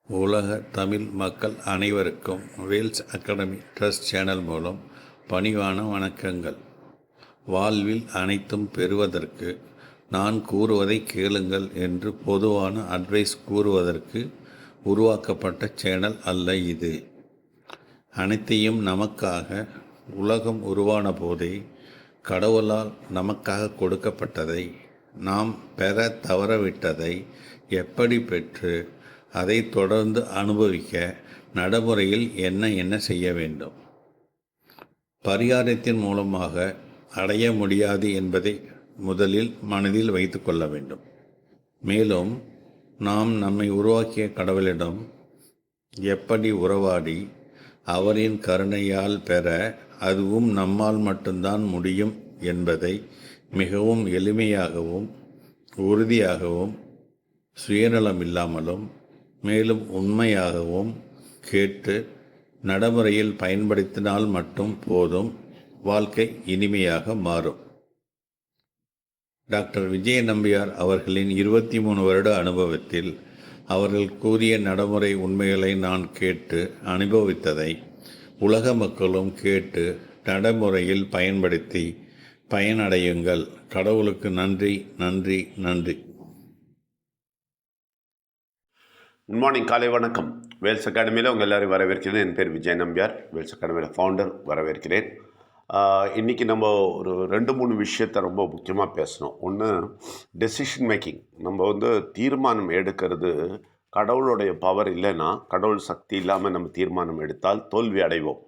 உலக தமிழ் மக்கள் அனைவருக்கும் வேல்ஸ் அகாடமி ட்ரஸ்ட் சேனல் மூலம் பணிவான வணக்கங்கள். வாழ்வில் அனைத்தும் பெறுவதற்கு நான் கூறுவதை கேளுங்கள் என்று பொதுவான அட்வைஸ் கூறுவதற்கு உருவாக்கப்பட்ட சேனல் அல்ல இது. அனைத்தையும் நமக்காக உலகம் உருவான போதே கடவுளால் நமக்காக கொடுக்கப்பட்டதை நாம் பெற தவறவிட்டதை எப்படி பெற்று அதை தொடர்ந்து அனுபவிக்க நடைமுறையில் என்ன செய்ய வேண்டும், பரிகாரத்தின் மூலமாக அடைய முடியாது என்பதை முதலில் மனதில் வைத்து கொள்ள வேண்டும். மேலும் நாம் நம்மை உருவாக்கிய கடவுளிடம் எப்படி உறவாடி அவரின் கருணையால் பெற அதுவும் நம்மால் மட்டும்தான் முடியும் என்பதை மிகவும் எளிமையாகவும் உறுதியாகவும் சுயநலம் இல்லாமலும் மேலும் உண்மையாகவும் கேட்டு நடைமுறையில் பயன்படுத்தினால் மட்டும் போதும், வாழ்க்கை இனிமையாக மாறும். டாக்டர் விஜய நம்பியார் அவர்களின் 23 வருட அனுபவத்தில் அவர்கள் கூறிய நடைமுறை உண்மைகளை நான் கேட்டு அனுபவித்ததை உலக மக்களும் கேட்டு நடைமுறையில் பயன்படுத்தி பயனடையுங்கள். கடவுளுக்கு நன்றி, நன்றி, நன்றி. குட் மார்னிங், காலை வணக்கம். வேல்ஸ் அகாடமியில் உங்கள் எல்லோரும் வரவேற்கிறேன். என் பேர் விஜய் நம்பியார், வேல்ஸ் அகாடமியில் ஃபவுண்டர். வரவேற்கிறேன். இன்றைக்கி நம்ம ஒரு 2-3 விஷயத்தை ரொம்ப முக்கியமாக பேசணும். ஒன்று, டெசிஷன் மேக்கிங். நம்ம தீர்மானம் எடுக்கிறது கடவுளுடைய பவர் இல்லைன்னா, கடவுள் சக்தி இல்லாமல் நம்ம தீர்மானம் எடுத்தால் தோல்வி அடைவோம்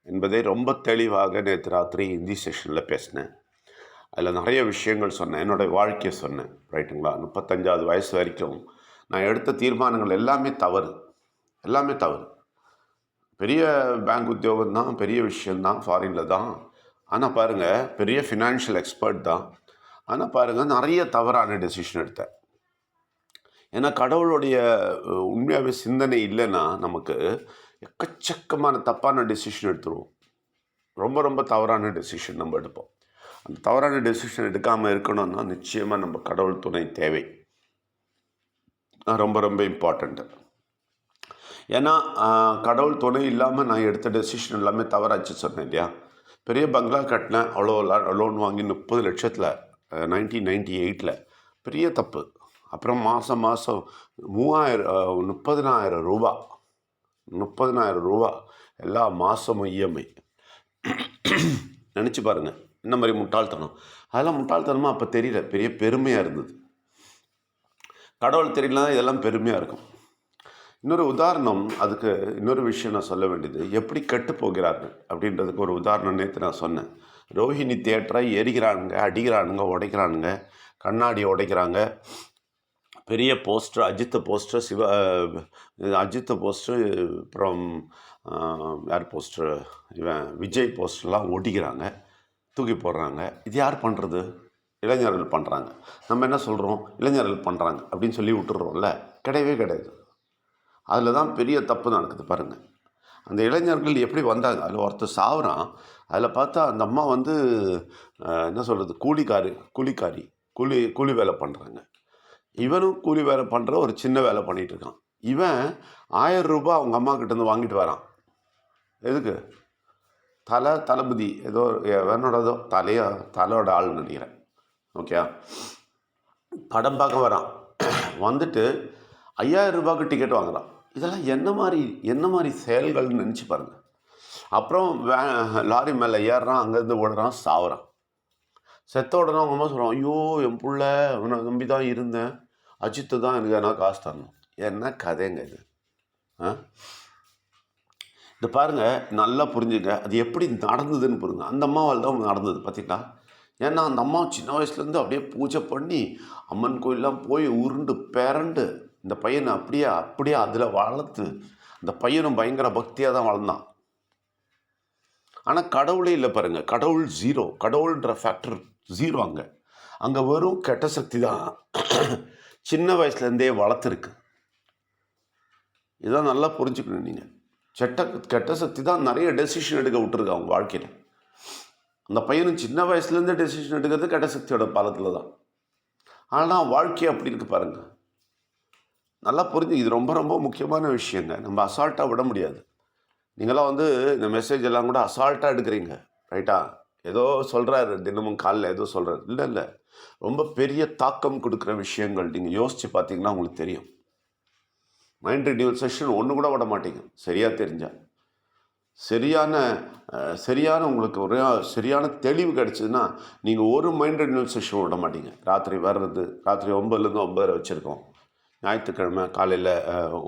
என்பதை ரொம்ப தெளிவாக நேற்று ராத்திரி ஹிந்தி செஷனில் பேசினேன். அதில் நிறைய விஷயங்கள் சொன்னேன், என்னுடைய வாழ்க்கையை சொன்னேன். ரைட்டுங்களா? 35வது வயசு வரைக்கும் நான் எடுத்த தீர்மானங்கள் எல்லாமே தவறு. பெரிய பேங்க் உத்தியோகம் தான், பெரிய விஷயந்தான், ஃபாரினில் தான். ஆனால் பாருங்கள், பெரிய ஃபினான்ஷியல் எக்ஸ்பர்ட் தான். ஆனால் பாருங்கள், நிறைய தவறான டெசிஷன் எடுத்தேன். ஏன்னா கடவுளுடைய உண்மையாகவே சிந்தனை இல்லைன்னா நமக்கு எக்கச்சக்கமான தப்பான டெசிஷன் எடுத்துருவோம். ரொம்ப தவறான டெசிஷன் நம்ம எடுப்போம். அந்த தவறான டெசிஷன் எடுக்காமல் இருக்கணும்னா நிச்சயமாக நம்ம கடவுள் துணை தேவை. ரொம்ப இம்பார்ட்டண்ட்டு. ஏன்னா கடவுள் துணை இல்லாமல் நான் எடுத்த டெசிஷன் எல்லாமே தவறாச்சு சொன்னேன் இல்லையா? பெரிய பங்களா கட்டினேன், அவ்வளோ லோன் வாங்கி 30 லட்சத்தில் 1998 பெரிய தப்பு. அப்புறம் மாதம் 30,000 ரூபா எல்லா மாதமும் இஎம்ஐ. நினச்சி பாருங்கள், இந்த மாதிரி முட்டாள்தனம். அதெல்லாம் முட்டாள்தனமாக அப்போ தெரியல, பெரிய பெருமையாக இருந்தது. கடவுள் தெரியலனா இதெல்லாம் பெருமையாக இருக்கும். இன்னொரு உதாரணம், அதுக்கு இன்னொரு விஷயம் நான் சொல்ல வேண்டியது, எப்படி கெட்டு போகிறார்கள் அப்படின்றதுக்கு ஒரு உதாரணம் நேற்று நான் சொன்னேன். ரோஹிணி தியேட்டரை எரிக்கிறானுங்க, அடிக்கிறானுங்க, உடைக்கிறானுங்க, கண்ணாடி உடைக்கிறாங்க. பெரிய போஸ்டர், அஜித் போஸ்டர், அப்புறம் யார் போஸ்டர், இவன் விஜய் போஸ்டர்லாம் ஒட்டிக்கிறாங்க, தூக்கி போடுறாங்க. இது யார் பண்ணுறது? இளைஞர்கள் பண்ணுறாங்க. நம்ம என்ன சொல்கிறோம்? இளைஞர்கள் பண்ணுறாங்க அப்படின்னு சொல்லி விட்டுறோம்ல. கிடையாது. அதில் தான் பெரிய தப்பு நடக்குது பாருங்கள். அந்த இளைஞர்கள் எப்படி வந்தாங்க? அதில் ஒருத்தர் சாவுறான். அதில் பார்த்தா அந்த அம்மா என்ன சொல்கிறது, கூலி வேலை பண்ணுறாங்க. இவனும் கூலி வேலை பண்ணுற ஒரு சின்ன வேலை பண்ணிகிட்டு இருக்கான். இவன் 1000 ரூபாய் அவங்க அம்மா கிட்டேருந்து வாங்கிட்டு வரான். எதுக்கு? தளபதி ஏதோ வேணோடதோ தலையோட ஆள் நினைக்கிறேன். ஓகே, படம் பார்க்க வரான். வந்துட்டு 5000 ரூபாய்க்கு டிக்கெட் வாங்குறான். இதெல்லாம் என்ன மாதிரி செயல்கள்னு நினச்சி பாருங்கள். அப்புறம் லாரி மேலே ஏறுறான், அங்கேருந்து ஓடுறான், சாவுறான். செத்த உடனே அவங்க அம்மா சொல்கிறான், ஐயோ என் பிள்ளை, அவனை நம்பி தான் இருந்தேன், அஜித்து தான் எனக்கு எதனா காசு தரணும். என்ன கதைங்க இது? இது பாருங்கள், நல்லா புரிஞ்சுங்க. அது எப்படி நடந்ததுன்னு புரியுங்க. அந்த அம்மாவால் தான் நடந்தது பார்த்தீங்களா? ஏன்னா அந்த அம்மா சின்ன வயசுலேருந்து அப்படியே பூஜை பண்ணி அம்மன் கோயிலெலாம் போய் உருண்டு பேரண்டு இந்த பையனை அப்படியே அதில் வளர்த்து, அந்த பையனும் பயங்கர பக்தியாக தான் வளர்ந்தான். ஆனால் கடவுளே இல்லை பாருங்கள். கடவுள் ஜீரோ. கடவுள்ன்ற factor zero. அங்கே வெறும் கெட்ட சக்தி தான் சின்ன வயசுலேருந்தே வளர்த்துருக்கு. இதான் நல்லா புரிஞ்சுக்கணும் நீங்கள். கெட்ட சக்தி தான் நிறைய டெசிஷன் எடுக்க விட்டுருக்கு அவங்க வாழ்க்கையில். அந்த பையனும் சின்ன வயசுலேருந்து டெசிஷன் எடுக்கிறது கெட்ட சக்தியோட பாலத்தில் தான். ஆனால் வாழ்க்கை அப்படி இருக்குது பாருங்கள். நல்லா புரிஞ்சு, இது ரொம்ப ரொம்ப முக்கியமான விஷயங்க. நம்ம அசால்ட்டாக விட முடியாது. நீங்களாம் இந்த மெசேஜ் எல்லாம் கூட அசால்ட்டாக எடுக்கிறீங்க, ரைட்டா? ஏதோ சொல்கிறாரு, தினமும் காலைல ஏதோ சொல்கிறாரு. இல்லை இல்லை, ரொம்ப பெரிய தாக்கம் கொடுக்குற விஷயங்கள். நீங்கள் யோசித்து பார்த்தீங்கன்னா உங்களுக்கு தெரியும். மைண்ட் ரினியூவல் செஷன் ஒன்று கூட விட மாட்டீங்க, சரியாக தெரிஞ்சால். சரியான உங்களுக்கு ஒரு சரியான தெளிவு கிடச்சிதுன்னா நீங்கள் ஒரு மைண்ட் ரினியூவல் செஷன் விட மாட்டீங்க. ராத்திரி 9லேருந்து 9:30 வச்சுருக்கோம். ஞாயிற்றுக்கிழமை காலையில்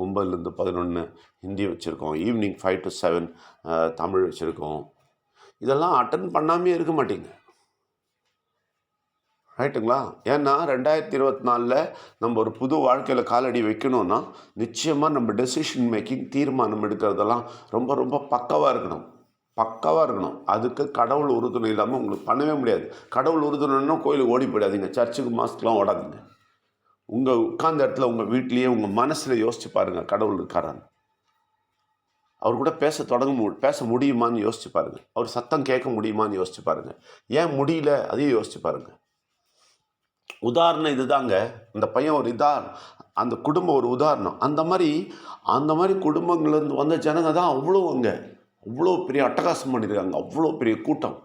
9லேருந்து 11 ஹிந்தி வச்சுருக்கோம். ஈவினிங் 5 to 7 தமிழ் வச்சுருக்கோம். இதெல்லாம் அட்டன் பண்ணாமே இருக்க மாட்டீங்க, ரைட்டுங்களா? ஏன்னா 2024 நம்ம ஒரு புது வாழ்க்கையில் காலடி வைக்கணும்னா நிச்சயமாக நம்ம டெசிஷன் மேக்கிங், தீர்மானம் எடுக்கிறதெல்லாம் ரொம்ப ரொம்ப பக்காவாக இருக்கணும். அதுக்கு கடவுள் உறுதுணை இல்லாமல் உங்களுக்கு பண்ணவே முடியாது. கடவுள் உறுதுணைன்னா கோயிலுக்கு ஓடி போயிடாதீங்க, சர்ச்சுக்கு மாஸ்க்கெலாம் ஓடாதீங்க. உங்கள் உட்கார்ந்த இடத்துல உங்கள் வீட்லேயே உங்கள் மனசில் யோசிச்சு பாருங்கள், கடவுள் இருக்காரான்னு. அவர் கூட பேச முடியுமான்னு யோசிச்சு பாருங்கள். அவர் சத்தம் கேட்க முடியுமான்னு யோசிச்சு பாருங்கள். ஏன் முடியல அதையும் யோசிச்சு பாருங்கள். உதாரணம் இதுதாங்க. அந்த பையன் ஒரு அந்த குடும்பம் ஒரு உதாரணம். அந்த மாதிரி குடும்பங்கள்லேருந்து வந்த ஜனங்க தான் அவ்வளோ பெரிய அட்டகாசம் பண்ணியிருக்காங்க. அவ்வளோ பெரிய கூட்டம்.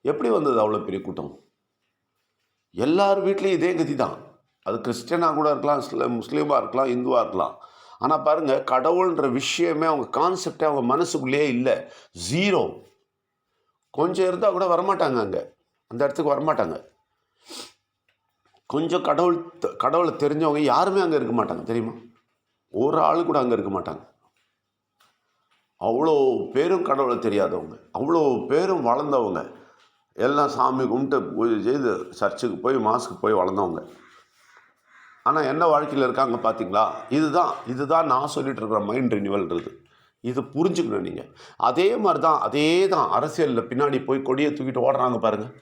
எப்படி வந்தது அவ்வளோ பெரிய கூட்டம்? எல்லார் வீட்லேயும் இதே கதி தான். அது கிறிஸ்டியனாக கூட இருக்கலாம், முஸ்லீமாக இருக்கலாம், இந்துவாக இருக்கலாம். ஆனால் பாருங்கள், கடவுள்ன்ற விஷயமே அவங்க கான்செப்டே அவங்க மனசுக்குள்ளேயே இல்லை. 0. கொஞ்சம் இருந்தால் கூட வரமாட்டாங்க, அந்த இடத்துக்கு வரமாட்டாங்க. கொஞ்சம் கடவுளை தெரிஞ்சவங்க யாருமே அங்கே இருக்க மாட்டாங்க, தெரியுமா? ஒரு ஆள் கூட அங்கே இருக்க மாட்டாங்க. அவ்வளோ பேரும் கடவுளை தெரியாதவங்க, அவ்வளோ பேரும் வளர்ந்தவங்க, எல்லாம் சாமி கும்பிட்டு பூஜை செய்து சர்ச்சுக்கு போய் மாஸ்க்கு போய் வளர்ந்தவங்க. ஆனால் என்ன வாழ்க்கையில் இருக்காங்க பார்த்தீங்களா? இதுதான் நான் சொல்லிட்டு இருக்கிற மைண்ட் ரினியூவல்ன்றது. இது புரிஞ்சுக்கணும் நீங்கள். அதே தான் அரசியலில் பின்னாடி போய் கொடியை தூக்கிட்டு ஓடுறாங்க பாருங்கள்.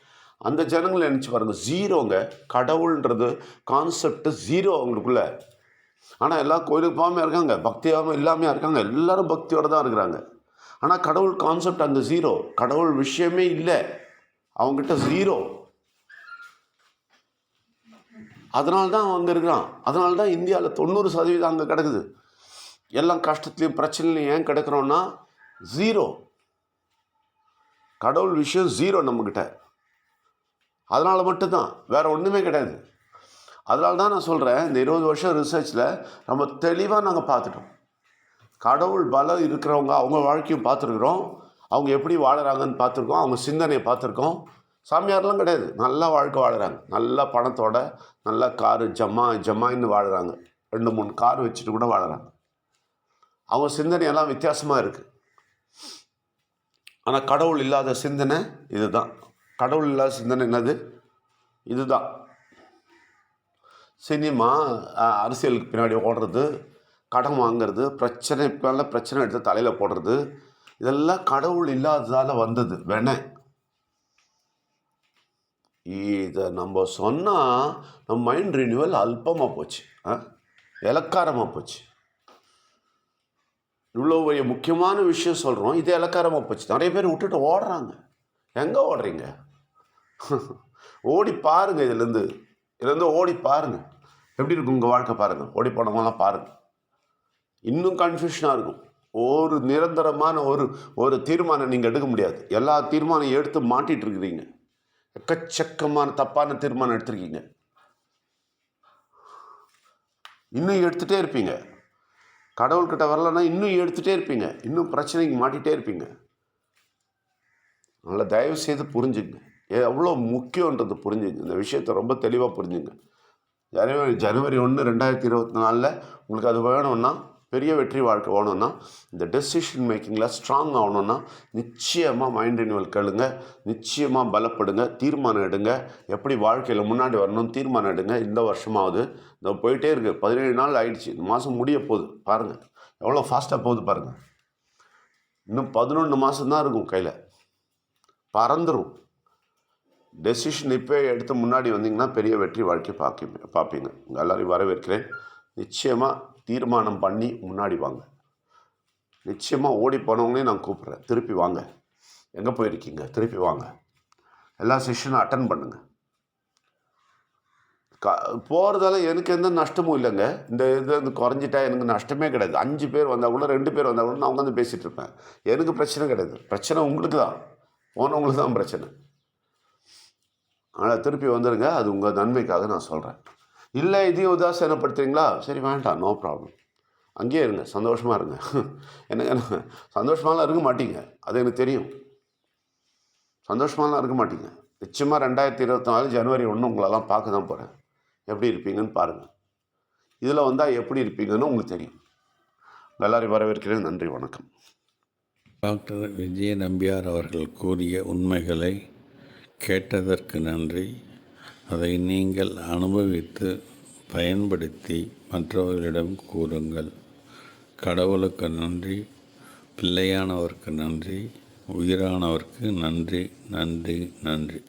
அந்த ஜனங்களை நினச்சி பாருங்கள், 0ங்க. கடவுள்ன்றது கான்செப்ட் 0 அவங்களுக்குள்ள. ஆனால் எல்லாம் கோயிலுக்கு போகாமல் இருக்காங்க, பக்தியாகவும் இல்லாமல் இருக்காங்க, எல்லோரும் பக்தியோடு தான் இருக்கிறாங்க. ஆனால் கடவுள் கான்செப்ட் அந்த 0. கடவுள் விஷயமே இல்லை அவங்ககிட்ட, 0. அதனால தான் அங்கே இருக்கிறான். அதனால தான் இந்தியாவில் 90% அங்கே கிடக்குது. எல்லாம் கஷ்டத்துலையும் பிரச்சனைலையும் ஏன் கிடக்கிறோன்னா 0. கடவுள் விஷயம் 0 நம்மக்கிட்ட. அதனால் மட்டும்தான், வேறு ஒன்றுமே கிடையாது. அதனால தான் நான் சொல்கிறேன், இந்த 20 வருஷம் ரிசர்ச்சில் நம்ம தெளிவாக நாங்கள் பார்த்துட்டோம். கடவுள் பலம் இருக்கிறவங்க அவங்க வாழ்க்கையும் பார்த்துருக்குறோம், அவங்க எப்படி வாழறாங்கன்னு பார்த்துருக்கோம், அவங்க சிந்தனையை பார்த்துருக்கோம். சாமியார்லாம் கிடையாது, நல்லா வாழ்க்கை வாழுறாங்க, நல்ல பணத்தோட, நல்ல காரு ஜமாயின்னு வாழுறாங்க, 2-3 கார் வச்சுட்டு கூட வாழுறாங்க. அவங்க சிந்தனையெல்லாம் வித்தியாசமாக இருக்குது. ஆனால் கடவுள் இல்லாத சிந்தனை இதுதான். கடவுள் இல்லாத சிந்தனை என்னது? இதுதான். சினிமா, அரசியலுக்கு பின்னாடி ஓடுறது, கடன் வாங்கிறது, பிரச்சனை எடுத்து தலையில் போடுறது, இதெல்லாம் கடவுள் இல்லாததால் வந்தது இதை நம்ம சொன்னால் நம்ம மைண்ட் ரினியூவல் அல்பமாக போச்சு, இலக்காரமாக போச்சு. இவ்வளோ பெரிய முக்கியமான விஷயம் சொல்கிறோம், இது இலக்காரமாக போச்சு. நிறைய பேர் விட்டுட்டு ஓடுறாங்க. எங்கே ஓடுறீங்க? ஓடி பாருங்கள், இதுலேருந்து ஓடி பாருங்கள். எப்படி இருக்கும் உங்கள் வாழ்க்கை பாருங்கள். ஓடி போனவங்களாம் பாருங்கள், இன்னும் கன்ஃபியூஷனாக இருக்கும். ஒரு நிரந்தரமான ஒரு தீர்மானம் நீங்கள் எடுக்க முடியாது. எல்லா தீர்மானம் எடுத்து மாட்டிகிட்டு இருக்கிறீங்க. எக்கச்சக்கமான தப்பான தீர்மானம் எடுத்திருக்கீங்க, இன்னும் எடுத்துகிட்டே இருப்பீங்க. கடவுள்கிட்ட வரலன்னா இன்னும் எடுத்துகிட்டே இருப்பீங்க, இன்னும் பிரச்சனைக்கு மாட்டிகிட்டே இருப்பீங்க. நல்லா தயவு செய்து புரிஞ்சுங்க, எவ்வளோ முக்கியன்றது புரிஞ்சுங்க. இந்த விஷயத்தை ரொம்ப தெளிவாக புரிஞ்சுங்க. ஜனவரி 1, 2024 உங்களுக்கு அது வேணும்னா, பெரிய வெற்றி வாழ்க்கை வேணும்னா, இந்த டெசிஷன் மேக்கிங்கில் ஸ்ட்ராங் ஆகணும்னா நிச்சயமாக மைண்ட் ரினியூவல் கேளுங்க, நிச்சயமாக பலப்படுங்க, தீர்மானம் எடுங்க. எப்படி வாழ்க்கையில் முன்னாடி வரணும் தீர்மானம் எடுங்க. இந்த வருஷமாவது இந்த போயிட்டே இருக்குது, 17 நாள் ஆயிடுச்சு, இந்த மாதம் முடிய போகுது. பாருங்கள் எவ்வளோ ஃபாஸ்ட்டாக போகுது பாருங்கள். இன்னும் 11 மாதம்தான் இருக்கும் கையில், பறந்துடும். டெசிஷன் இப்போ எடுத்து முன்னாடி வந்தீங்கன்னா பெரிய வெற்றி வாழ்க்கை பார்ப்பீங்க. உங்கள் எல்லாரையும் வரவேற்கிறேன். நிச்சயமாக தீர்மானம் பண்ணி முன்னாடி வாங்க. நிச்சயமாக ஓடி போனவங்களையும் நான் கூப்பிட்றேன், திருப்பி வாங்க. எங்கே போயிருக்கீங்க? திருப்பி வாங்க. எல்லா செஷனும் அட்டன் பண்ணுங்கள். போகிறதால எனக்கு எந்த நஷ்டமும் இல்லைங்க. இந்த இது வந்து குறைஞ்சிட்டா எனக்கு நஷ்டமே கிடையாது. 5 பேர் வந்தால் கூட 2 பேர் வந்தால் கூட நான் உட்காந்து பேசிகிட்டு இருப்பேன். எனக்கு பிரச்சனை கிடையாது. பிரச்சனை உங்களுக்கு தான். போனவங்களுக்கு தான் பிரச்சனை. ஆனால் திருப்பி வந்துடுங்க. அது உங்கள் நன்மைக்காக நான் சொல்கிறேன். இல்லை இதையும் உதாசீனப்படுத்துறீங்களா? சரி வேண்டாம், நோ ப்ராப்ளம். அங்கேயே இருங்க, சந்தோஷமாக இருங்க. எனக்கு சந்தோஷமாலாம் இருக்க மாட்டீங்க, அது எனக்கு தெரியும். சந்தோஷமாலாம் இருக்க மாட்டீங்க. நிச்சயமாக 2024 ஜனவரி 1 உங்களெல்லாம் பார்க்க தான் போகிறேன். எப்படி இருப்பீங்கன்னு பாருங்கள். இதில் வந்தால் எப்படி இருப்பீங்கன்னு உங்களுக்கு தெரியும். எல்லாரையும் வரவேற்கிறேன். நன்றி, வணக்கம். டாக்டர் விஜய நம்பியார் அவர்கள் கூறிய உண்மைகளை கேட்டதற்கு நன்றி. அதை நீங்கள் அனுபவித்து பயன்படுத்தி மற்றவர்களிடம் கூறுங்கள். கடவுளுக்கு நன்றி, பிள்ளையானவருக்கு நன்றி, உயிரானவருக்கு நன்றி, நன்றி, நன்றி.